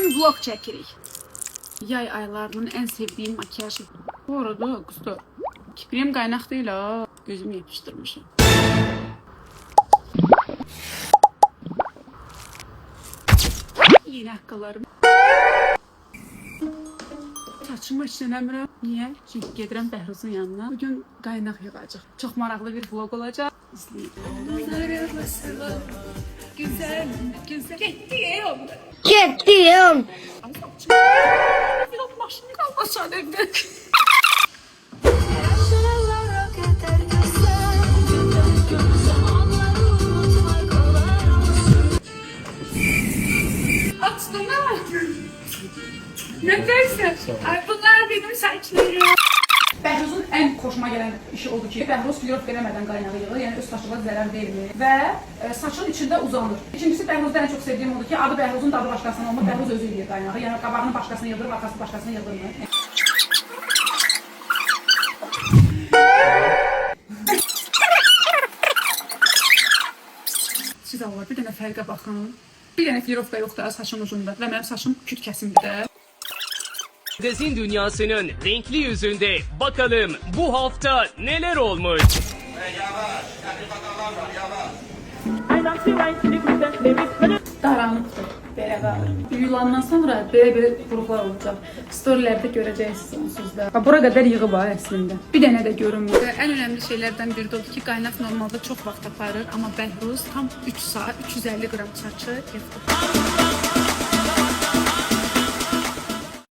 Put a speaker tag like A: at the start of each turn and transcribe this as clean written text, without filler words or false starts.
A: bugün vlog çəkirik. Yay aylarının en sevdiğim makyajı. Bu arada kızlar, kipriyim kaynak değil ha. Gözümü yapıştırmışım. Yeni ayakkabılarım. Saçımı işlənəmirəm. Niyə? Çünki gedirəm Bəhruzun yanına. Bugün qaynaq yığacaq. Çox maraqlı bir vlog olacaq. İzləyin. Güzel, güzel. Getdiyim.
B: Getdiyim.
A: Biraz maşını qalmasan evdə. Açtın ha? Nədəysə? Ay bunlar benim saçlarım. Bəhruzun ən xoşuma gələn işi odur ki, Bəhruz flört verəmədən qaynağı yığır, yəni öz saçına zərər vermir və saçın içində uzanır. İkincisi Bəhruzda ən çox sevdiyim odur ki, adı Bəhruzun dadı başqasına olmur, Bəhruz özü yığır qaynağı, yəni qabağını başqasına yığdırır, arxasını başqasına yığdırmır. Siz Allah, bir dənə fərqə baxın. Bir dənə firovka yoxdur saçın uzunda və mənim saçım küt kəsimdir.
C: Magazin dünyasının renkli yüzünde bakalım bu hafta neler olmuş?
A: Daranıqdır, belə qalır. Yulandan sonra belə quruplar olacaq. Storylərdə görəcəksiniz onsuz da. Bura qədər yığı var əslində. Bir dənə də görünmür. Ən önəmli şeylərdən biri də odur ki, qaynaq normalda çox vaxt aparır, amma Bəhruz tam 3 saat 350 qram saçı yığdı.